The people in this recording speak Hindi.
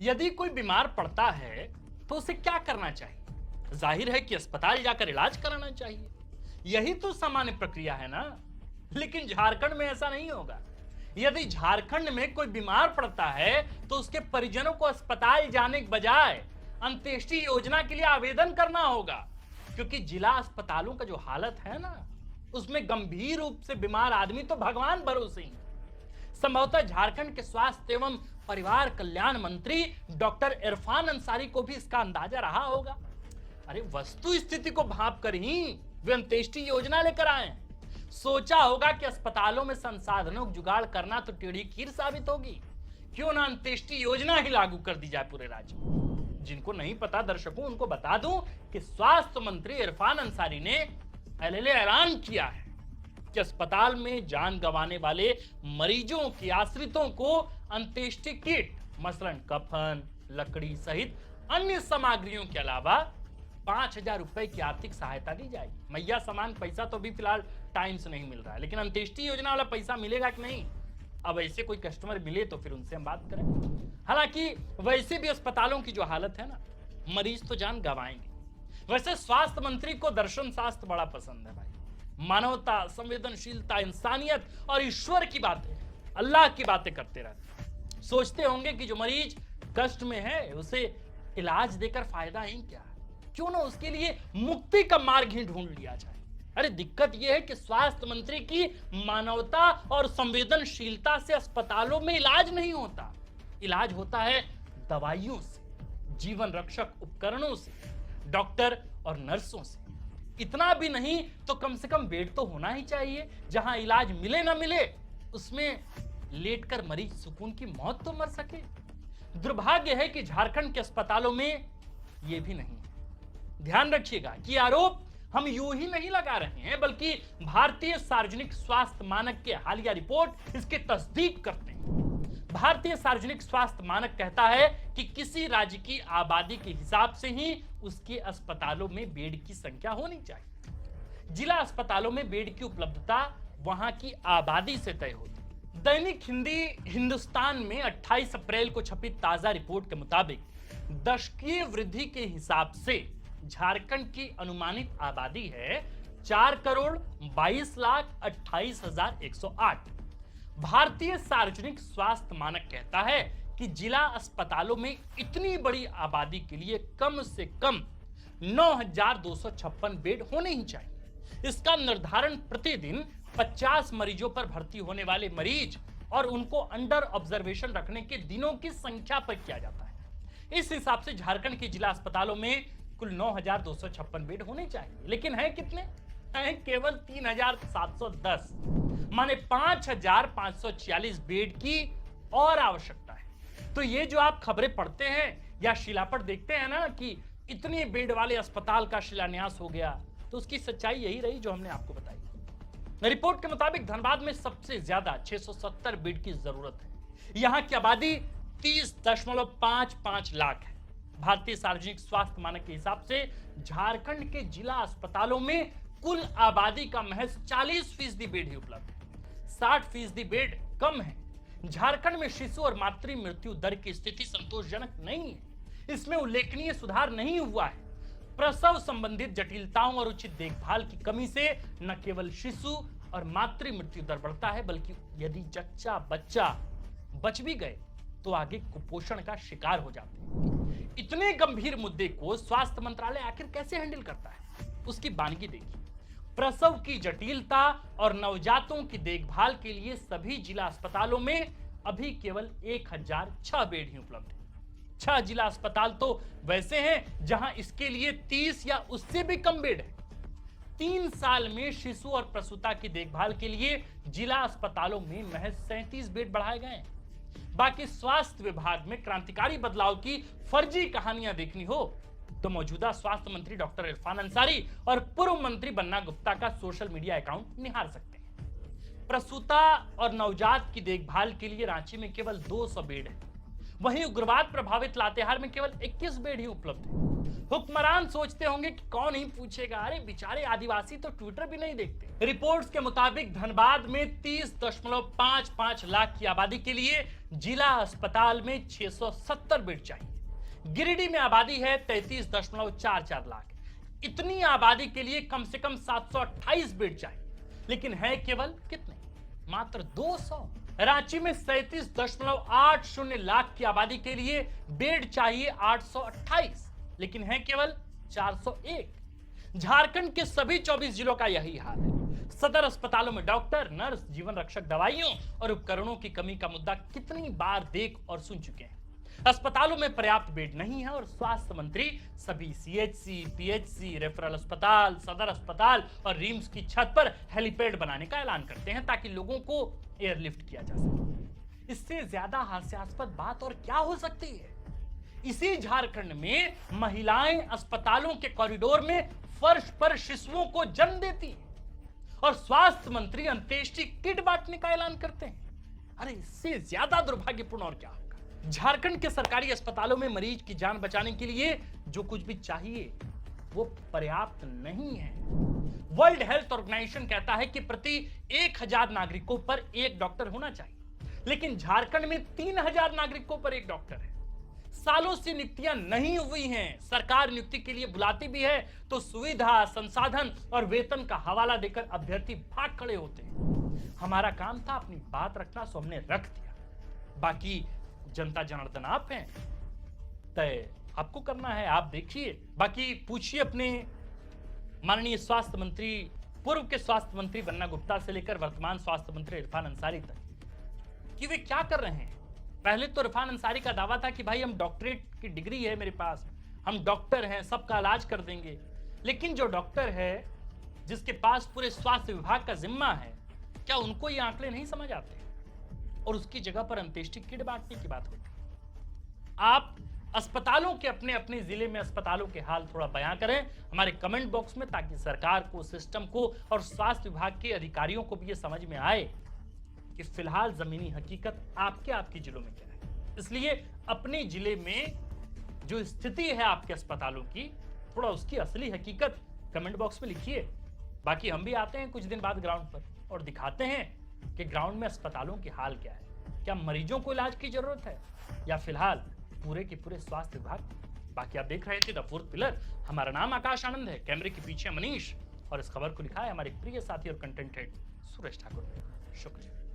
यदि कोई बीमार पड़ता है तो उसे क्या करना चाहिए? जाहिर है कि अस्पताल जाकर इलाज कराना चाहिए। यही तो सामान्य प्रक्रिया है ना। लेकिन झारखंड में ऐसा नहीं होगा। यदि झारखंड में कोई बीमार पड़ता है तो उसके परिजनों को अस्पताल जाने के बजाय अंत्येष्टि योजना के लिए आवेदन करना होगा, क्योंकि जिला अस्पतालों का जो हालत है ना, उसमें गंभीर रूप से बीमार आदमी तो भगवान भरोसे ही। संभवतः झारखंड के स्वास्थ्य एवं परिवार कल्याण मंत्री डॉक्टर इरफान अंसारी को भी इसका अंदाजा रहा होगा। अरे वस्तु स्थिति को भांप कर ही वे अंत्येष्टि योजना लेकर आए। सोचा होगा कि अस्पतालों में संसाधनों का जुगाड़ करना तो टेढ़ी खीर साबित होगी, क्यों ना अंत्येष्टि योजना ही लागू कर दी जाए पूरे राज्य में। जिनको नहीं पता दर्शकों, उनको बता दूं कि स्वास्थ्य मंत्री इरफान अंसारी ने एलएलए ऐलान किया है कि अस्पताल में जान गंवाने वाले मरीजों के आश्रितों को अंत्येष्टि किट, मसलन कफन, लकड़ी सहित अन्य सामग्रियों के अलावा 5,000 रुपए की आर्थिक सहायता दी जाएगी। मैया समान पैसा तो भी फिलहाल टाइम से नहीं मिल रहा है, लेकिन अंत्येष्टि योजना वाला पैसा मिलेगा कि नहीं, अब ऐसे कोई कस्टमर मिले तो फिर उनसे हम बात करें। हालांकि वैसे भी अस्पतालों की जो हालत है ना, मरीज तो जान गंवाएंगे। वैसे स्वास्थ्य मंत्री को दर्शन शास्त्र बड़ा पसंद है भाई। मानवता, संवेदनशीलता, इंसानियत और ईश्वर की बातें, अल्लाह की बातें करते रहते। सोचते होंगे कि जो मरीज कष्ट में है उसे इलाज देकर फायदा ही क्या, क्यों ना उसके लिए मुक्ति का मार्ग ही ढूंढ लिया जाए। अरे दिक्कत यह है कि स्वास्थ्य मंत्री की मानवता और संवेदनशीलता से अस्पतालों में इलाज नहीं होता। इलाज होता है दवाइयों से, जीवन रक्षक उपकरणों से, डॉक्टर और नर्सों से। इतना भी नहीं तो कम से कम बेड तो होना ही चाहिए जहां इलाज मिले ना मिले उसमें लेटकर मरीज सुकून की मौत तो मर सके। दुर्भाग्य है कि झारखंड के अस्पतालों में यह भी नहीं है। ध्यान रखिएगा कि आरोप हम यूं ही नहीं लगा रहे हैं, बल्कि भारतीय सार्वजनिक स्वास्थ्य मानक के हालिया रिपोर्ट इसकी तस्दीक करते हैं। भारतीय सार्वजनिक स्वास्थ्य मानक कहता है कि किसी राज्य की आबादी के हिसाब से ही उसके अस्पतालों में बेड की संख्या होनी चाहिए। जिला अस्पतालों में बेड की उपलब्धता वहां की आबादी से तय होती है। दैनिक हिंदी हिंदुस्तान में 28 अप्रैल को छपी ताजा रिपोर्ट के मुताबिक दशकीय वृद्धि के हिसाब से झारखंड की अनुमानित आबादी है 4,22,28,108। भारतीय सार्वजनिक स्वास्थ्य मानक कहता है कि जिला अस्पतालों में इतनी बड़ी आबादी के लिए कम से कम 9,256 बेड होने ही चाहिए। इसका निर्धारण प्रतिदिन 50 मरीजों पर भर्ती होने वाले मरीज और उनको अंडर ऑब्जर्वेशन रखने के दिनों की संख्या पर किया जाता है। इस हिसाब से झारखंड के जिला अस्पतालों में कुल 9,256 बेड होने चाहिए, लेकिन है कितने? हैं केवल 3,710, माने 5,546 बेड की और आवश्यकता है। तो ये जो आप खबरें पढ़ते हैं या शिलापट देखते हैं ना कि इतने बेड वाले अस्पताल का शिलान्यास हो गया, तो उसकी सच्चाई यही रही जो हमने आपको बताई। रिपोर्ट के मुताबिक धनबाद में सबसे ज्यादा 670 बेड की जरूरत है। यहां की आबादी 30.55 लाख है। भारतीय सार्वजनिक स्वास्थ्य मानक के हिसाब से झारखंड के जिला अस्पतालों में कुल आबादी का महज 40% बेड ही उपलब्ध है। 60% बेड कम है। झारखंड में शिशु और मातृ मृत्यु दर की स्थिति संतोषजनक नहीं है। इसमें उल्लेखनीय सुधार नहीं हुआ है। प्रसव संबंधित जटिलताओं और उचित देखभाल की कमी से न केवल शिशु और मातृ मृत्यु दर बढ़ता है, बल्कि यदि जच्चा बच्चा बच भी गए तो आगे कुपोषण का शिकार हो जाते हैं। इतने गंभीर मुद्दे को स्वास्थ्य मंत्रालय आखिर कैसे हैंडल करता है, उसकी बानगी देखिए। प्रसव की जटिलता और नवजातों की देखभाल के लिए सभी जिला अस्पतालों में अभी केवल 1,006 बेड ही उपलब्ध है। 6 जिला अस्पताल तो वैसे हैं जहां इसके लिए 30 या उससे भी कम बेड है। 3 साल में शिशु और प्रसूता की देखभाल के लिए जिला अस्पतालों में महज 37 बेड बढ़ाए गए हैं। बाकी स्वास्थ्य विभाग में क्रांतिकारी बदलाव की फर्जी कहानियां देखनी हो तो मौजूदा स्वास्थ्य मंत्री डॉक्टर इरफान अंसारी और पूर्व मंत्री बन्ना गुप्ता का सोशल मीडिया अकाउंट निहार सकते हैं। प्रसूता और नवजात की देखभाल के लिए रांची में केवल 200 बेड है। वहीं उग्रवाद प्रभावित लातेहार में केवल 21 बेड ही उपलब्ध है। हुक्मरान सोचते होंगे कि कौन ही पूछेगा, अरे बेचारे आदिवासी तो ट्विटर भी नहीं देखते। रिपोर्ट्स के मुताबिक धनबाद में 30.55 लाख की आबादी के लिए जिला अस्पताल में 670 बेड चाहिए। गिरिडीह में आबादी है 33.44 लाख। इतनी आबादी के लिए कम से कम 728 बेड चाहिए, लेकिन है केवल कितने? मात्र 200। रांची में 37.80 लाख की आबादी के लिए बेड चाहिए 828, लेकिन है केवल 401। झारखंड के सभी 24 जिलों का यही हाल है। सदर अस्पतालों में डॉक्टर, नर्स, जीवन रक्षक दवाइयों और उपकरणों की कमी का मुद्दा कितनी बार देख और सुन चुके हैं। अस्पतालों में पर्याप्त बेड नहीं है और स्वास्थ्य मंत्री सभी सीएचसी, पीएचसी, रेफरल अस्पताल, सदर अस्पताल और रिम्स की छत पर हेलीपैड बनाने का ऐलान करते हैं ताकि लोगों को एयरलिफ्ट किया जा सके। इससे ज्यादा हास्यास्पद बात और क्या हो सकती है? इसी झारखंड में महिलाएं अस्पतालों के कॉरिडोर में फर्श पर शिशुओं को जन्म देती हैं और स्वास्थ्य मंत्री अंत्येष्टि किट बांटने का ऐलान करते हैं। अरे इससे ज्यादा दुर्भाग्यपूर्ण और क्या होगा? झारखंड के सरकारी अस्पतालों में मरीज की जान बचाने के लिए जो कुछ भी चाहिए वो पर्याप्त नहीं है। वर्ल्ड हेल्थ ऑर्गेनाइजेशन कहता है कि प्रति 1000 नागरिकों पर एक डॉक्टर होना चाहिए, लेकिन झारखंड में 3000 नागरिकों पर एक डॉक्टर है। सालों से नियुक्तियां नहीं हुई हैं। सरकार नियुक्ति के लिए बुलाती भी है तो सुविधा, संसाधन और वेतन का हवाला देकर अभ्यर्थी भाग खड़े होते हैं। हमारा काम था अपनी बात रखना, सो हमने रख दिया। बाकी जनता जनार्दन आप हैं, तय आपको करना है, आप देखिए। बाकी पूछिए अपने माननीय स्वास्थ्य मंत्री, पूर्व के स्वास्थ्य मंत्री बन्ना गुप्ता से लेकर वर्तमान स्वास्थ्य मंत्री इरफान अंसारी तक कि वे क्या कर रहे हैं। पहले तो इरफान अंसारी का दावा था कि भाई हम डॉक्टरेट की डिग्री है मेरे पास, हम डॉक्टर हैं, सबका इलाज कर देंगे। लेकिन जो डॉक्टर है, जिसके पास पूरे स्वास्थ्य विभाग का जिम्मा है, क्या उनको ये आंकड़े नहीं समझ आते? और उसकी जगह पर अंत्येष्टि किट बांटने की बात होती है। आप अस्पतालों के अपने अपने जिले में अस्पतालों के हाल थोड़ा बयां करें हमारे कमेंट बॉक्स में, ताकि सरकार को, सिस्टम को और स्वास्थ्य विभाग के अधिकारियों को भी ये समझ में आए कि फिलहाल जमीनी हकीकत आपके जिलों में क्या है। इसलिए अपने जिले में जो स्थिति है आपके अस्पतालों की, थोड़ा उसकी असली हकीकत कमेंट बॉक्स में लिखिए। बाकी हम भी आते हैं कुछ दिन बाद ग्राउंड पर और दिखाते हैं कि ग्राउंड में अस्पतालों की हाल क्या है। क्या मरीजों को इलाज की जरूरत है या फिलहाल पूरे के पूरे स्वास्थ्य विभाग? बाकी आप देख रहे थे द फोर्थ पिलर। हमारा नाम आकाश आनंद है, कैमरे के पीछे मनीष, और इस खबर को लिखा है हमारे प्रिय साथी और कंटेंट हेड सुरेश ठाकुर ने। शुक्रिया।